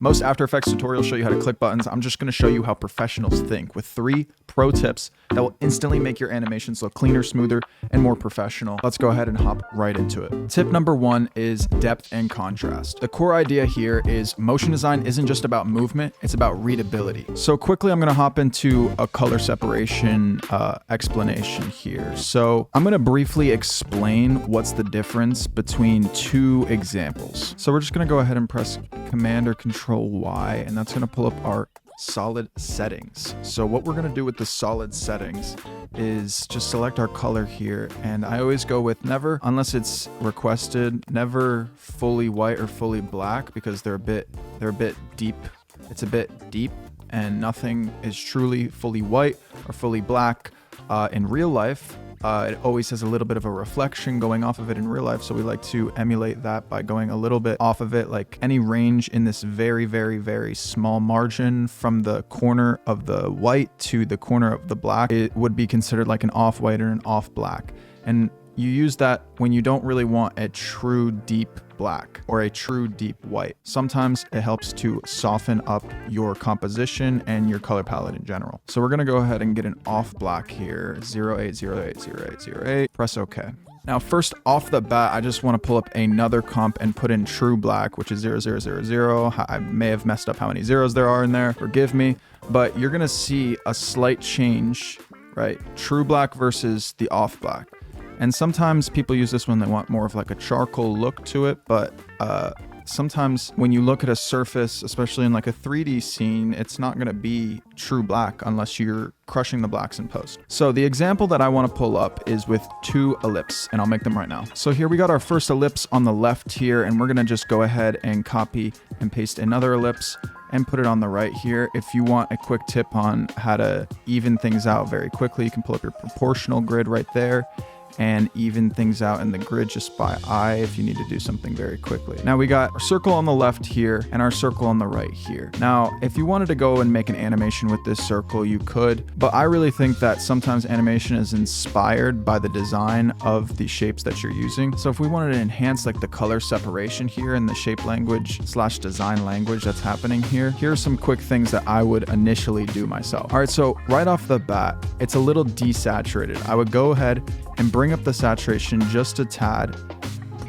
Most After Effects tutorials show you how to click buttons. I'm just going to show you how professionals think with 3 pro tips that will instantly make your animations look cleaner, smoother, and more professional. Let's go ahead and hop right into it. Tip number 1 is depth and contrast. The core idea here is motion design isn't just about movement, it's about readability. So quickly, I'm going to hop into a color separation explanation here. So I'm going to briefly explain what's the difference between 2 examples. So we're just going to go ahead and press Command or Control Y, and that's going to pull up our solid settings. So what we're going to do with the solid settings is just select our color here, and I always go with never, unless it's requested, never fully white or fully black, because they're a bit deep. It's a bit deep, and nothing is truly fully white or fully black in real life. It always has a little bit of a reflection going off of it in real life, so we like to emulate that by going a little bit off of it, like any range in this very, very, very small margin from the corner of the white to the corner of the black. It would be considered like an off-white or an off-black. And you use that when you don't really want a true deep black or a true deep white. Sometimes it helps to soften up your composition and your color palette in general. So we're gonna go ahead and get an off black here, 0808080808, press OK. Now, first off the bat, I just want to pull up another comp and put in true black, which is 0000. I may have messed up how many zeros there are in there, forgive me, but you're gonna see a slight change, right? True black versus the off black. And sometimes people use this when they want more of like a charcoal look to it, but sometimes when you look at a surface, especially in like a 3D scene, it's not going to be true black unless you're crushing the blacks in post. So the example that I want to pull up is with 2 ellipses, and I'll make them right now. So here we got our first ellipse on the left here, and we're going to just go ahead and copy and paste another ellipse and put it on the right here. If you want a quick tip on how to even things out very quickly, you can pull up your proportional grid right there and even things out in the grid just by eye if you need to do something very quickly. Now we got our circle on the left here and our circle on the right here. Now, if you wanted to go and make an animation with this circle, you could, but I really think that sometimes animation is inspired by the design of the shapes that you're using. So if we wanted to enhance like the color separation here and the shape language / design language that's happening here, here are some quick things that I would initially do myself. All right, so right off the bat, it's a little desaturated. I would go ahead and bring up the saturation just a tad,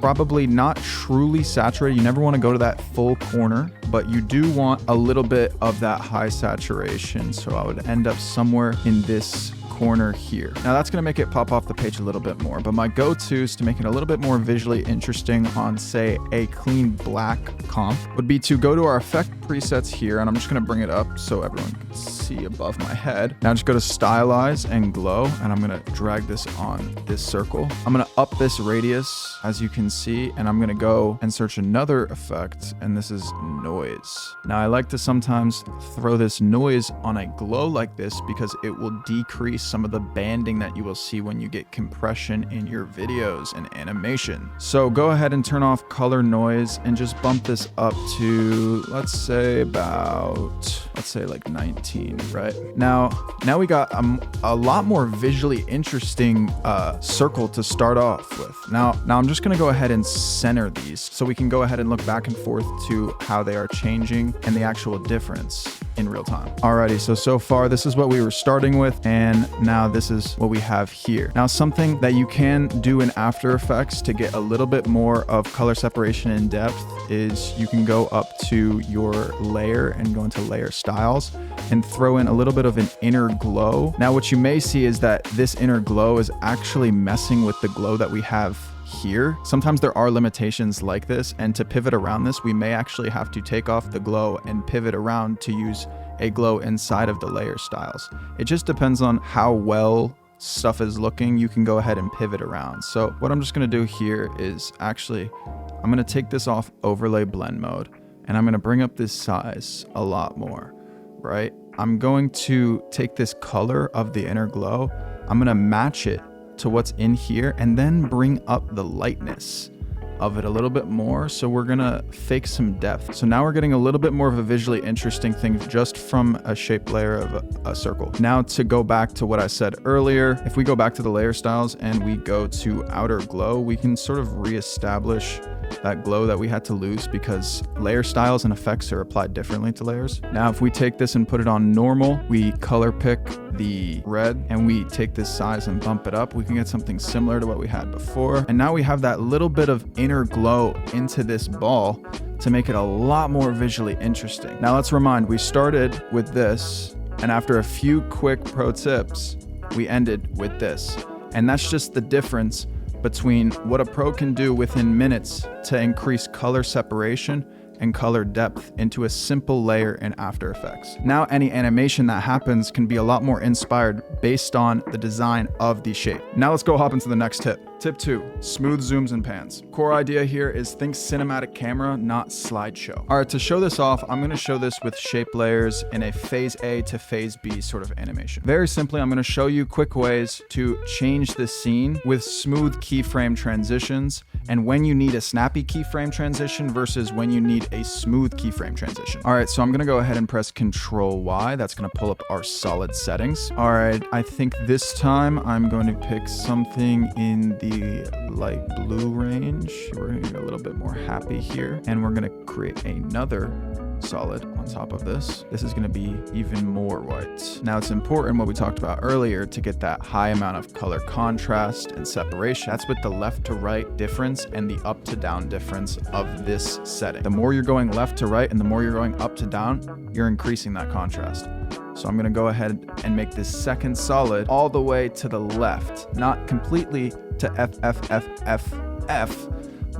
probably not truly saturated. You never want to go to that full corner, but you do want a little bit of that high saturation. So I would end up somewhere in this corner here. Now that's going to make it pop off the page a little bit more, but my go-tos to make it a little bit more visually interesting on, say, a clean black comp would be to go to our effect presets here, and I'm just going to bring it up so everyone can see above my head. Now just go to stylize and glow, and I'm going to drag this on this circle. I'm going to up this radius, as you can see, and I'm going to go and search another effect, and this is noise. Now I like to sometimes throw this noise on a glow like this because it will decrease some of the banding that you will see when you get compression in your videos and animation. So go ahead and turn off color noise and just bump this up to, let's say like 19, right? Now we got a lot more visually interesting circle to start off with. Now I'm just gonna go ahead and center these so we can go ahead and look back and forth to how they are changing and the actual difference in real time. Alrighty, so far this is what we were starting with, and now this is what we have here. Now something that you can do in After Effects to get a little bit more of color separation and depth is you can go up to your layer and go into layer styles and throw in a little bit of an inner glow. Now what you may see is that this inner glow is actually messing with the glow that we have here. Sometimes there are limitations like this, and to pivot around this, we may actually have to take off the glow and pivot around to use a glow inside of the layer styles. It just depends on how well stuff is looking. You can go ahead and pivot around. So what I'm just going to do here is actually, I'm going to take this off overlay blend mode, and I'm going to bring up this size a lot more, right? I'm going to take this color of the inner glow, I'm going to match it to what's in here, and then bring up the lightness of it a little bit more. So we're gonna fake some depth. So now we're getting a little bit more of a visually interesting thing just from a shape layer of a circle. Now to go back to what I said earlier, if we go back to the layer styles and we go to outer glow, we can sort of reestablish that glow that we had to lose because layer styles and effects are applied differently to layers. Now, if we take this and put it on normal, we color pick the red and we take this size and bump it up, we can get something similar to what we had before. And now we have that little bit of inner glow into this ball to make it a lot more visually interesting. Now let's remind, we started with this, and after a few quick pro tips, we ended with this. And that's just the difference between what a pro can do within minutes to increase color separation and color depth into a simple layer in After Effects. Now any animation that happens can be a lot more inspired based on the design of the shape. Now let's go hop into the next tip. Tip 2, smooth zooms and pans. Core idea here is think cinematic camera, not slideshow. All right, to show this off, I'm gonna show this with shape layers in a phase A to phase B sort of animation. Very simply, I'm gonna show you quick ways to change the scene with smooth keyframe transitions and when you need a snappy keyframe transition versus when you need a smooth keyframe transition. All right, so I'm gonna go ahead and press Control Y. That's gonna pull up our solid settings. All right, I think this time I'm going to pick something in the light blue range. We're gonna get a little bit more happy here, and we're gonna create another solid on top of this. This is gonna be even more white. Now it's important what we talked about earlier to get that high amount of color contrast and separation. That's with the left to right difference and the up to down difference of this setting. The more you're going left to right and the more you're going up to down, you're increasing that contrast. So I'm gonna go ahead and make this second solid all the way to the left, not completely to F,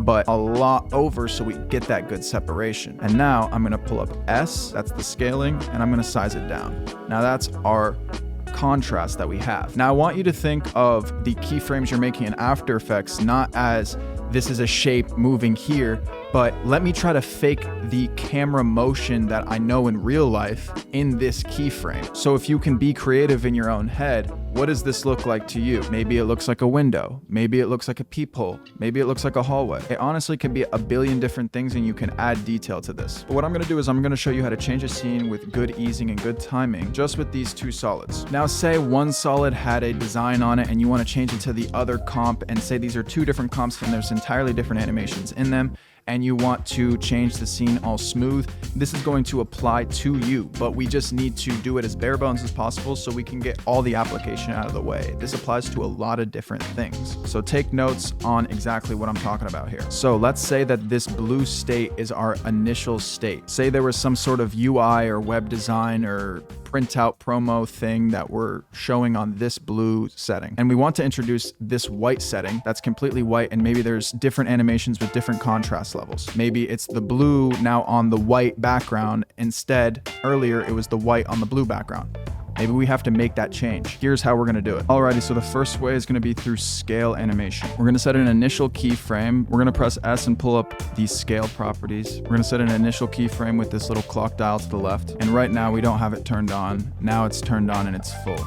but a lot over so we get that good separation. And now I'm gonna pull up S, that's the scaling, and I'm gonna size it down. Now that's our contrast that we have. Now I want you to think of the keyframes you're making in After Effects not as this is a shape moving here, but let me try to fake the camera motion that I know in real life in this keyframe. So if you can be creative in your own head, what does this look like to you? Maybe it looks like a window. Maybe it looks like a peephole. Maybe it looks like a hallway. It honestly could be a billion different things and you can add detail to this. But what I'm gonna do is I'm gonna show you how to change a scene with good easing and good timing just with these two solids. Now say one solid had a design on it and you wanna change it to the other comp and say these are two different comps and there's entirely different animations in them, and you want to change the scene all smooth, this is going to apply to you, but we just need to do it as bare bones as possible so we can get all the application out of the way. This applies to a lot of different things. So take notes on exactly what I'm talking about here. So let's say that this blue state is our initial state. Say there was some sort of UI or web design or printout promo thing that we're showing on this blue setting. And we want to introduce this white setting that's completely white, and maybe there's different animations with different contrast levels. Maybe it's the blue now on the white background. Instead, earlier it was the white on the blue background. Maybe we have to make that change. Here's how we're gonna do it. Alrighty, so the first way is gonna be through scale animation. We're gonna set an initial keyframe. We're gonna press S and pull up these scale properties. We're gonna set an initial keyframe with this little clock dial to the left. And right now we don't have it turned on. Now it's turned on and it's full.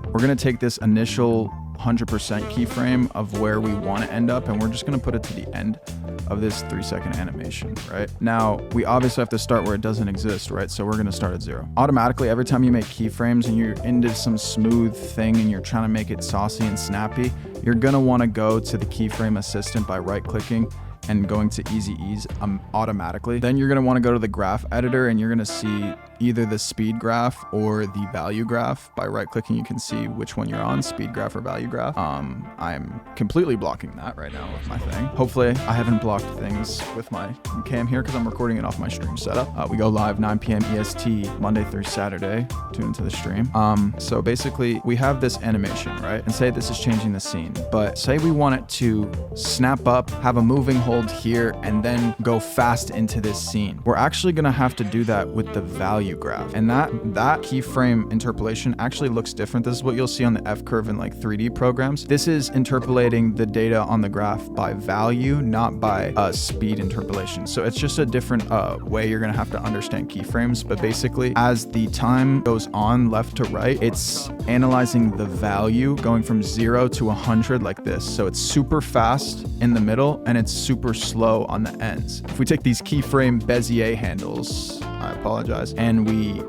We're gonna take this initial 100% keyframe of where we want to end up, and we're just going to put it to the end of this 3-second animation, right? Now, we obviously have to start where it doesn't exist, right? So we're going to start at 0. Automatically, every time you make keyframes and you're into some smooth thing and you're trying to make it saucy and snappy, you're going to want to go to the keyframe assistant by right-clicking and going to easy ease automatically. Then you're going to want to go to the graph editor and you're going to see either the speed graph or the value graph. By right clicking, you can see which one you're on, speed graph or value graph. I'm completely blocking that right now with my thing. Hopefully I haven't blocked things with my cam here because I'm recording it off my stream setup. We go live 9 p.m. EST Monday through Saturday. Tune into the stream. So basically we have this animation, right? And say this is changing the scene, but say we want it to snap up, have a moving hold here, and then go fast into this scene. We're actually gonna have to do that with the value value graph. And that keyframe interpolation actually looks different. This is what you'll see on the F curve in like 3D programs. This is interpolating the data on the graph by value, not by speed interpolation. So it's just a different way you're gonna have to understand keyframes. But basically, as the time goes on left to right, it's analyzing the value going from 0 to 100 like this. So it's super fast in the middle and it's super slow on the ends. If we take these keyframe Bezier handles, I apologize, and we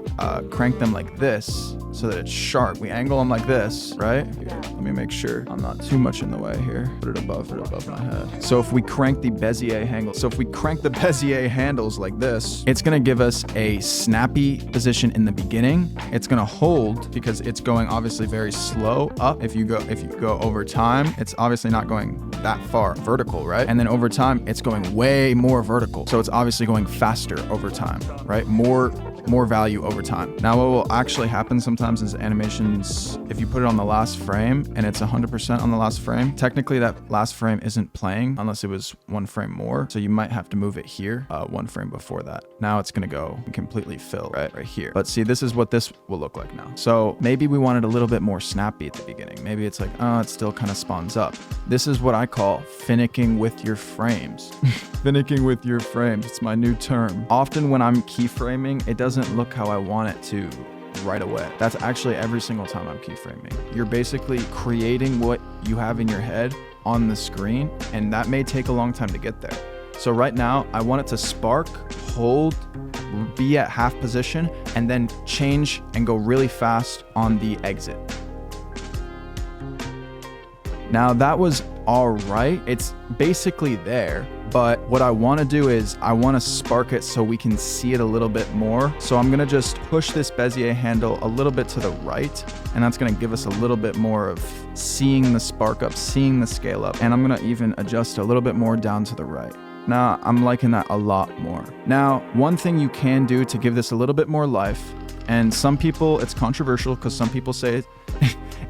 crank them like this so that it's sharp. We angle them like this, right? Here, let me make sure I'm not too much in the way here. Put it above my head. So if we crank the Bezier handles like this, it's gonna give us a snappy position in the beginning. It's gonna hold because it's going obviously very slow up. If you go over time, it's obviously not going that far vertical, right? And then over time, it's going way more vertical. So it's obviously going faster over time, right? More value over time. Now, what will actually happen sometimes is animations, if you put it on the last frame and it's 100% on the last frame, technically that last frame isn't playing unless it was one frame more. So you might have to move it here, one frame before that. Now it's gonna go and completely fill right here. But see, this is what this will look like now. So maybe we wanted a little bit more snappy at the beginning. Maybe it's like, it still kind of spawns up. This is what I call finicking with your frames. Finicking with your frames, it's my new term. Often when I'm keyframing, it doesn't look how I want it to right away. That's actually every single time I'm keyframing. You're basically creating what you have in your head on the screen, and that may take a long time to get there. So right now, I want it to spark, hold, be at half position, and then change and go really fast on the exit. Now that was all right. It's basically there, but what I want to do is I want to spark it so we can see it a little bit more. So I'm going to just push this Bezier handle a little bit to the right, and that's going to give us a little bit more of seeing the spark up, seeing the scale up. And I'm going to even adjust a little bit more down to the right. Now I'm liking that a lot more. Now, one thing you can do to give this a little bit more life, and some people, it's controversial because some people say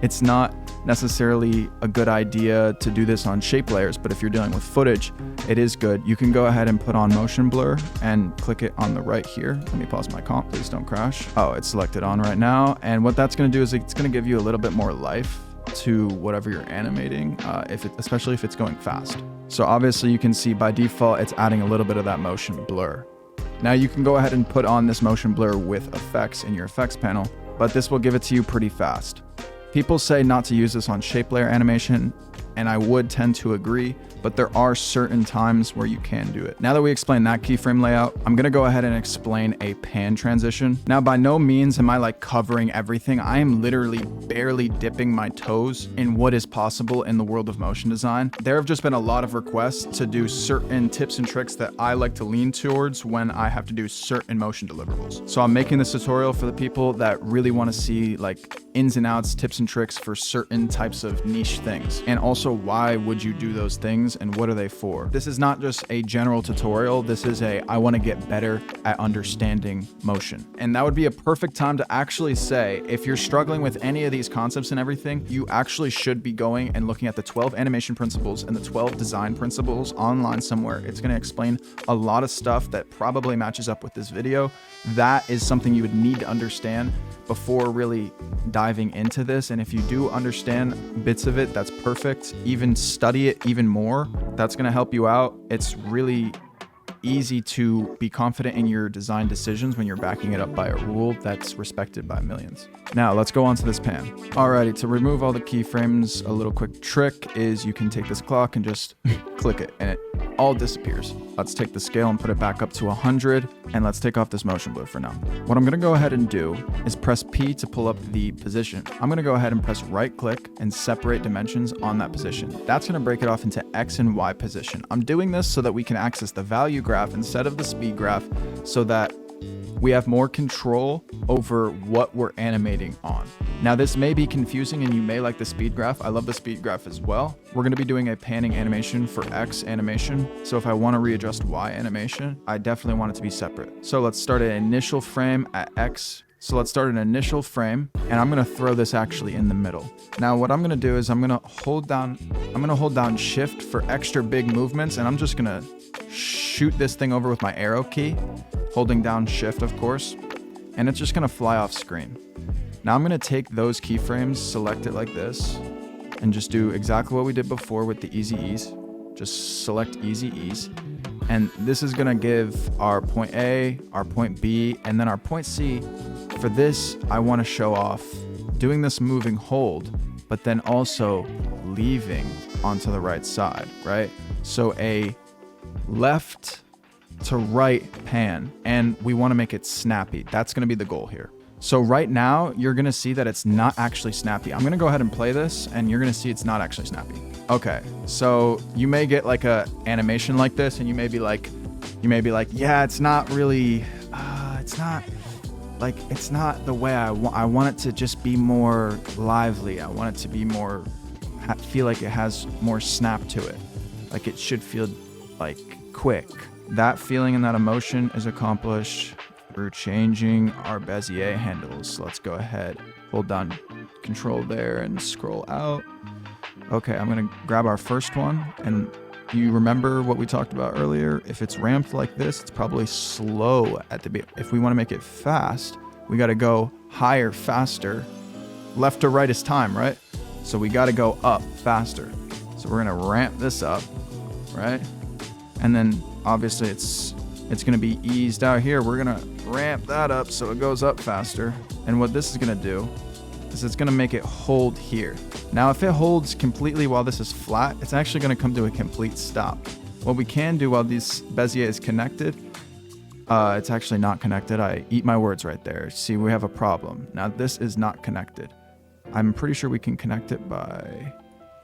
it's not necessarily a good idea to do this on shape layers, but if you're dealing with footage, it is good. You can go ahead and put on motion blur and click it on the right here. Let me pause my comp, please don't crash. Oh, it's selected on right now. And what that's gonna do is it's gonna give you a little bit more life to whatever you're animating, especially if it's going fast. So obviously you can see by default, it's adding a little bit of that motion blur. Now you can go ahead and put on this motion blur with effects in your effects panel, but this will give it to you pretty fast. People say not to use this on shape layer animation, and I would tend to agree, but there are certain times where you can do it. Now that we explained that keyframe layout, I'm gonna go ahead and explain a pan transition. Now, by no means am I like covering everything. I am literally barely dipping my toes in what is possible in the world of motion design. There have just been a lot of requests to do certain tips and tricks that I like to lean towards when I have to do certain motion deliverables. So I'm making this tutorial for the people that really wanna see like ins and outs, tips and tricks for certain types of niche things. And also, why would you do those things and what are they for? This is not just a general tutorial. This is I want to get better at understanding motion. And that would be a perfect time to actually say, if you're struggling with any of these concepts and everything, you actually should be going and looking at the 12 animation principles and the 12 design principles online somewhere. It's going to explain a lot of stuff that probably matches up with this video. That is something you would need to understand before really diving into this. And if you do understand bits of it, that's perfect. Even study it even more. That's going to help you out. It's really easy to be confident in your design decisions when you're backing it up by a rule that's respected by millions. Now let's go on to this pan. Alrighty, to remove all the keyframes, a little quick trick is you can take this clock and just click it and it all disappears. Let's take the scale and put it back up to 100, and let's take off this motion blur for now. What I'm gonna go ahead and do is press P to pull up the position. I'm gonna go ahead and press right click and separate dimensions on that position. That's gonna break it off into X and Y position. I'm doing this so that we can access the value graph instead of the speed graph, so that we have more control over what we're animating on. Now, this may be confusing and you may like the speed graph. I love the speed graph as well. We're going to be doing a panning animation for X animation. So if I want to readjust Y animation, I definitely want it to be separate. So let's start an initial frame at X. So let's start an initial frame, and I'm going to throw this actually in the middle. Now what I'm going to do is I'm going to hold down shift for extra big movements, and I'm just going to shoot this thing over with my arrow key, holding down shift, of course. and it's just gonna fly off screen. Now I'm gonna take those keyframes, select it like this, and just do exactly what we did before with the easy ease. Just select easy ease. And this is gonna give our point A, our point B, and then our point C. For this, I wanna show off doing this moving hold, but then also leaving onto the right side, right? So a left to right pan, and we wanna make it snappy. That's gonna be the goal here. So right now, you're gonna see that it's not actually snappy. I'm gonna go ahead and play this, and you're gonna see it's not actually snappy. Okay, so you may get like a animation like this, and you may be like, yeah, it's not really, it's not the way I want. I want it to just be more lively. I want it to be more, feel like it has more snap to it. Like it should feel like quick. That feeling and that emotion is accomplished through changing our Bezier handles. So let's go ahead, hold down control there and scroll out. Okay, I'm gonna grab our first one, and you remember what we talked about earlier? If it's ramped like this, it's probably slow at the beginning. If we wanna make it fast, we gotta go higher, faster. Left to right is time, right? So we gotta go up faster. So we're gonna ramp this up, right? And then obviously it's gonna be eased out here. We're gonna ramp that up so it goes up faster. And what this is gonna do is it's gonna make it hold here. Now, if it holds completely while this is flat, it's actually gonna come to a complete stop. What we can do while this Bezier is connected, it's actually not connected. I eat my words right there. See, we have a problem. Now, this is not connected. I'm pretty sure we can connect it by...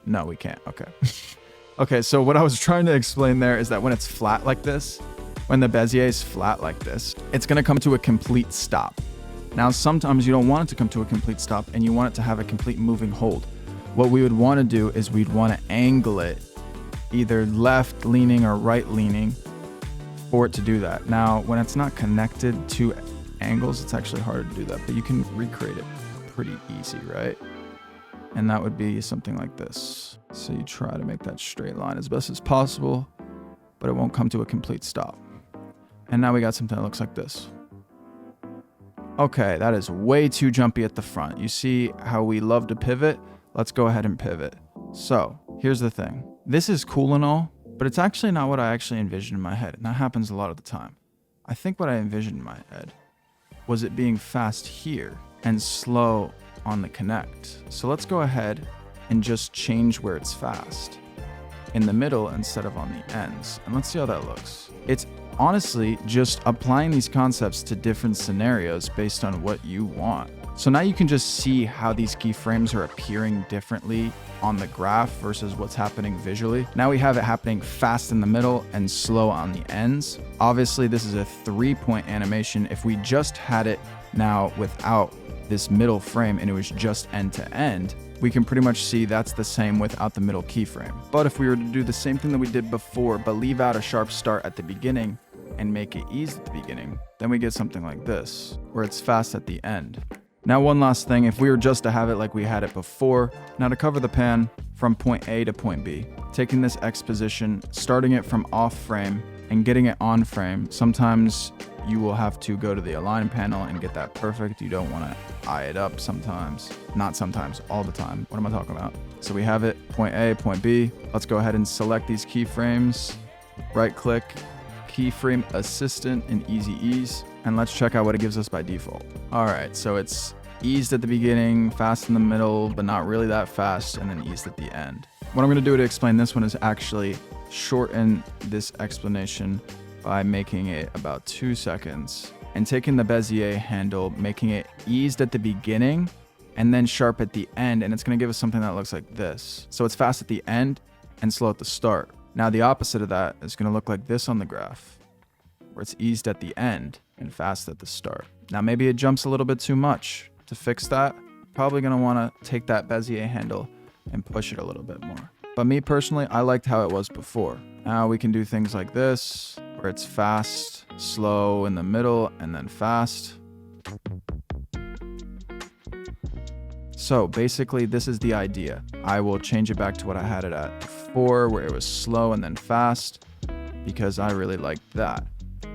No, we can't. Okay. Okay, so what I was trying to explain there is that when it's flat like this, when the Bezier is flat like this, it's gonna come to a complete stop. Now, sometimes you don't want it to come to a complete stop and you want it to have a complete moving hold. What we would want to do is we'd want to angle it either left leaning or right leaning for it to do that. Now, when it's not connected to angles, it's actually harder to do that, but you can recreate it pretty easy, right? And that would be something like this. So you try to make that straight line as best as possible, but it won't come to a complete stop. And now we got something that looks like this. Okay, that is way too jumpy at the front. You see how we love to pivot? Let's go ahead and pivot. So here's the thing. This is cool and all, but it's actually not what I actually envisioned in my head. And that happens a lot of the time. I think what I envisioned in my head was it being fast here and slow on the connect. So let's go ahead and just change where it's fast in the middle instead of on the ends. And let's see how that looks. It's honestly just applying these concepts to different scenarios based on what you want. So now you can just see how these keyframes are appearing differently on the graph versus what's happening visually. Now we have it happening fast in the middle and slow on the ends. Obviously, this is a 3-point animation. If we just had it now without this middle frame and it was just end to end, we can pretty much see that's the same without the middle keyframe. But if we were to do the same thing that we did before, but leave out a sharp start at the beginning and make it ease at the beginning, then we get something like this, where it's fast at the end. Now, one last thing, if we were just to have it like we had it before, now to cover the pan from point A to point B, taking this X position, starting it from off frame and getting it on frame, sometimes you will have to go to the align panel and get that perfect. You don't want to eye it up sometimes, not sometimes, all the time. What am I talking about? So we have it, point A, point B. Let's go ahead and select these keyframes, right click, keyframe assistant in easy ease, and let's check out what it gives us by default. All right, so it's eased at the beginning, fast in the middle, but not really that fast, and then eased at the end. What I'm gonna do to explain this one is actually shorten this explanation by making it about 2 seconds and taking the Bezier handle, making it eased at the beginning and then sharp at the end, and it's gonna give us something that looks like this. So it's fast at the end and slow at the start. Now the opposite of that is gonna look like this on the graph, where it's eased at the end and fast at the start. Now maybe it jumps a little bit too much. To fix that, probably gonna wanna take that Bezier handle and push it a little bit more. But me personally, I liked how it was before. Now we can do things like this, where it's fast, slow in the middle, and then fast. So basically, this is the idea. I will change it back to what I had it at before, where it was slow and then fast, because I really liked that.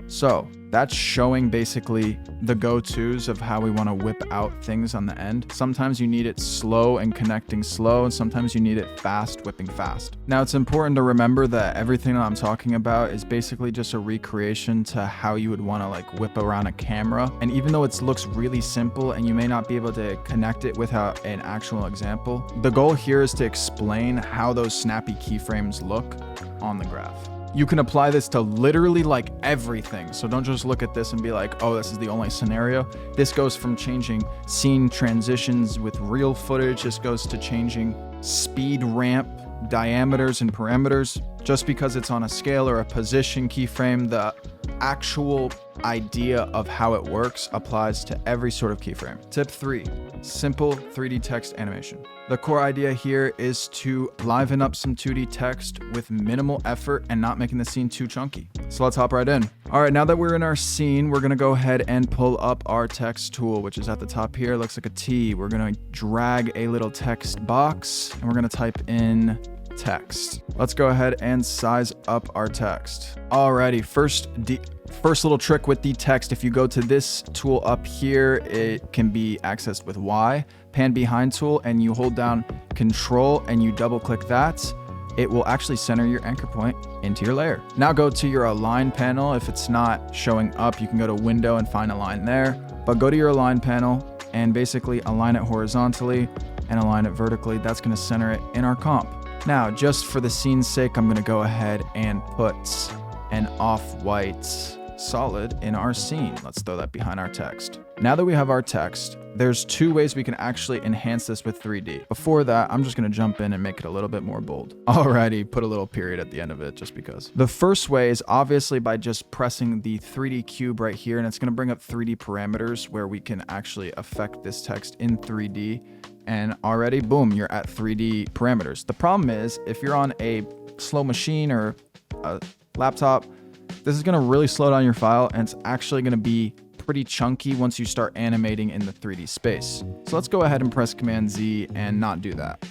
So That's showing basically the go-tos of how we want to whip out things on the end. Sometimes you need it slow and connecting slow, and sometimes you need it fast, whipping fast. Now, it's important to remember that everything that I'm talking about is basically just a recreation to how you would want to like whip around a camera. And even though it looks really simple and you may not be able to connect it without an actual example, the goal here is to explain how those snappy keyframes look on the graph. You can apply this to literally like everything. So don't just look at this and be like, oh, this is the only scenario. This goes from changing scene transitions with real footage. This goes to changing speed ramp diameters and parameters. Just because it's on a scale or a position keyframe, the actual idea of how it works applies to every sort of keyframe. Tip 3, simple 3D text animation. The core idea here is to liven up some 2D text with minimal effort and not making the scene too chunky. So let's hop right in. All right, now that we're in our scene, we're gonna go ahead and pull up our text tool, which is at the top here. It looks like a T. We're gonna drag a little text box and we're gonna type in text. Let's go ahead and size up our text. Alrighty, first little trick with the text. If you go to this tool up here, it can be accessed with Y, pan behind tool, and you hold down Control and you double click that. It will actually center your anchor point into your layer. Now go to your align panel. If it's not showing up, you can go to window and find align there, but go to your align panel and basically align it horizontally and align it vertically. That's gonna center it in our comp. Now, just for the scene's sake, I'm gonna go ahead and put an off-white solid in our scene. Let's throw that behind our text. Now that we have our text, there's 2 ways we can actually enhance this with 3D. Before that, I'm just gonna jump in and make it a little bit more bold. Alrighty, put a little period at the end of it just because. The first way is obviously by just pressing the 3D cube right here, and it's gonna bring up 3D parameters where we can actually affect this text in 3D. And already, boom, you're at 3D parameters. The problem is, if you're on a slow machine or a laptop, this is gonna really slow down your file, and it's actually gonna be pretty chunky once you start animating in the 3D space. So let's go ahead and press Command Z and not do that.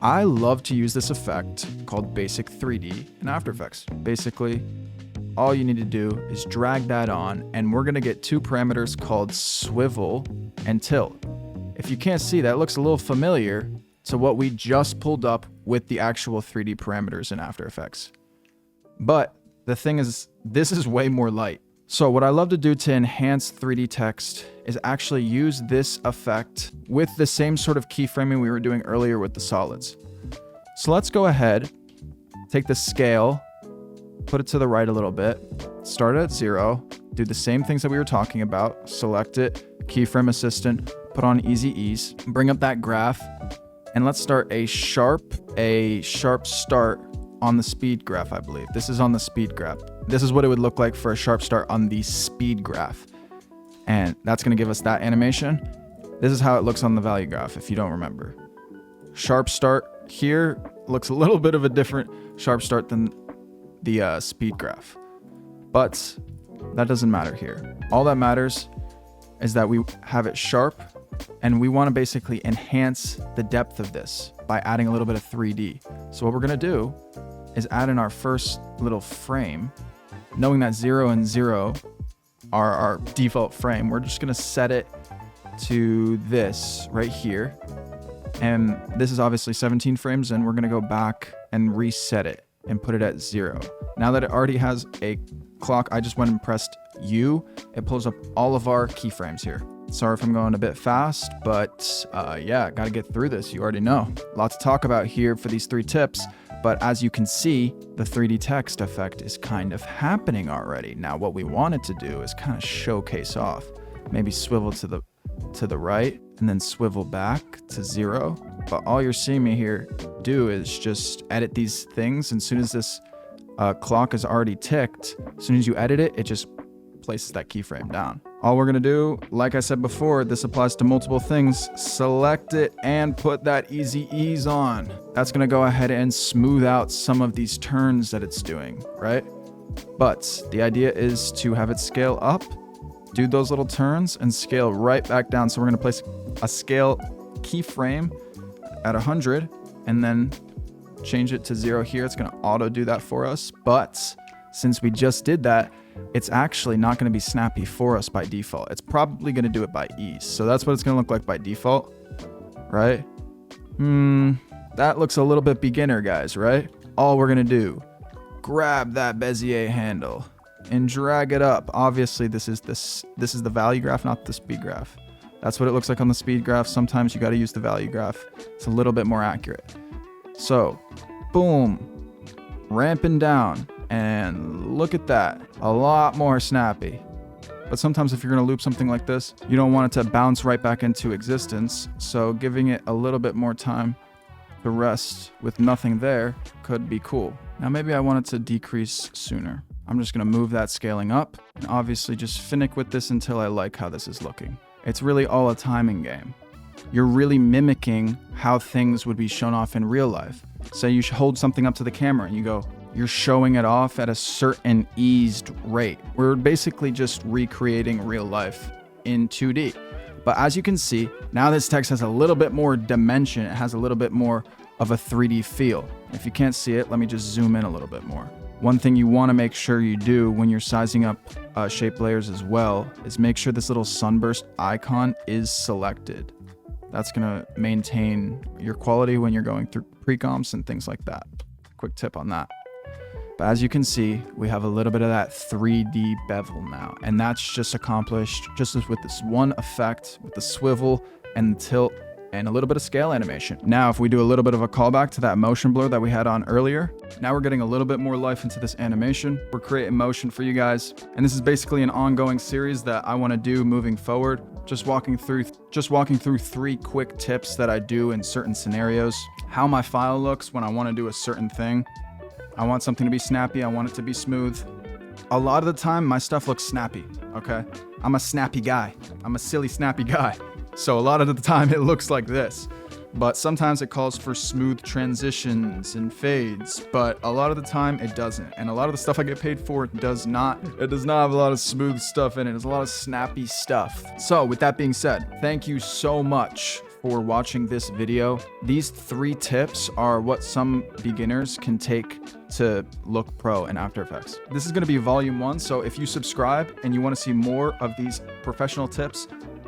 I love to use this effect called Basic 3D in After Effects. Basically, all you need to do is drag that on, and we're gonna get 2 parameters called swivel and tilt. If you can't see, that looks a little familiar to what we just pulled up with the actual 3D parameters in After Effects. But the thing is, this is way more light. So what I love to do to enhance 3D text is actually use this effect with the same sort of keyframing we were doing earlier with the solids. So let's go ahead, take the scale, put it to the right a little bit, start it at 0, do the same things that we were talking about, select it, keyframe assistant, put on easy ease, bring up that graph, and let's start a sharp start on the speed graph, I believe. This is on the speed graph. This is what it would look like for a sharp start on the speed graph. And that's gonna give us that animation. This is how it looks on the value graph, if you don't remember. Sharp start here looks a little bit of a different sharp start than the speed graph. But that doesn't matter here. All that matters is that we have it sharp, and we want to basically enhance the depth of this by adding a little bit of 3D. So what we're going to do is add in our first little frame, knowing that 0 and 0 are our default frame. We're just going to set it to this right here. And this is obviously 17 frames, and we're going to go back and reset it and put it at 0. Now that it already has a clock, I just went and pressed U. It pulls up all of our keyframes here. Sorry if I'm going a bit fast, but yeah, gotta get through this. You already know. Lots to talk about here for these 3 tips, but as you can see, the 3D text effect is kind of happening already. Now, what we wanted to do is kind of showcase off. Maybe swivel to the right and then swivel back to 0. But all you're seeing me here do is just edit these things. And as soon as this clock is already ticked, as soon as you edit it, it just places that keyframe down. All we're gonna do, like I said before, this applies to multiple things. Select it and put that easy ease on. That's gonna go ahead and smooth out some of these turns that it's doing, right? But the idea is to have it scale up, do those little turns, and scale right back down. So we're gonna place a scale keyframe at 100 and then change it to 0 here. It's gonna auto do that for us. But since we just did that, it's actually not going to be snappy for us by default. It's probably going to do it by ease. So that's what it's going to look like by default, right? That looks a little bit beginner, guys, right? All we're going to do, grab that Bezier handle and drag it up. Obviously, this is the value graph, not the speed graph. That's what it looks like on the speed graph. Sometimes you got to use the value graph. It's a little bit more accurate. So, boom, ramping down, and look at that, a lot more snappy. But sometimes if you're going to loop something like this, you don't want it to bounce right back into existence. So giving it a little bit more time to rest with nothing there could be cool. Now maybe I want it to decrease sooner. I'm just going to move that scaling up and obviously just finick with this until I like how this is looking. It's really all a timing game. You're really mimicking how things would be shown off in real life. Say you hold something up to the camera and you go, you're showing it off at a certain eased rate. We're basically just recreating real life in 2D. But as you can see, now this text has a little bit more dimension. It has a little bit more of a 3D feel. If you can't see it, let me just zoom in a little bit more. One thing you want to make sure you do when you're sizing up shape layers as well is make sure this little sunburst icon is selected. That's going to maintain your quality when you're going through pre-comps and things like that. Quick tip on that. But as you can see, we have a little bit of that 3D bevel now. And that's just accomplished just with this one effect, with the swivel and the tilt and a little bit of scale animation. Now, if we do a little bit of a callback to that motion blur that we had on earlier, now we're getting a little bit more life into this animation. We're creating motion for you guys. And this is basically an ongoing series that I want to do moving forward. Just walking through 3 quick tips that I do in certain scenarios. How my file looks when I want to do a certain thing. I want something to be snappy. I want it to be smooth. A lot of the time, my stuff looks snappy, okay? I'm a snappy guy. I'm a silly, snappy guy. So a lot of the time, it looks like this. But sometimes it calls for smooth transitions and fades. But a lot of the time, it doesn't. And a lot of the stuff I get paid for does not. It does not have a lot of smooth stuff in it. There's a lot of snappy stuff. So with that being said, thank you so much for watching this video. These 3 tips are what some beginners can take to look pro in After Effects. This is going to be volume 1, so if you subscribe and you want to see more of these professional tips,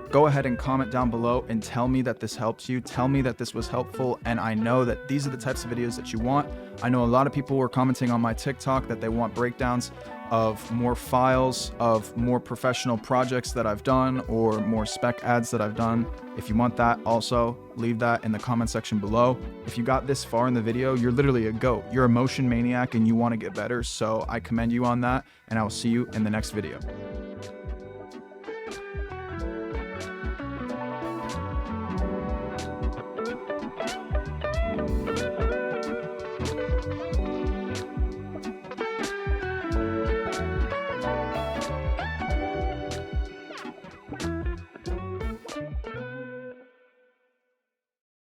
go ahead and comment down below and tell me that this helps you. Tell me that this was helpful, and I know that these are the types of videos that you want. I know a lot of people were commenting on my TikTok that they want breakdowns of more files, of more professional projects that I've done, or more spec ads that I've done. If you want that, also leave that in the comment section below. If you got this far in the video, you're literally a GOAT. You're a motion maniac and you want to get better, so I commend you on that, and I will see you in the next video.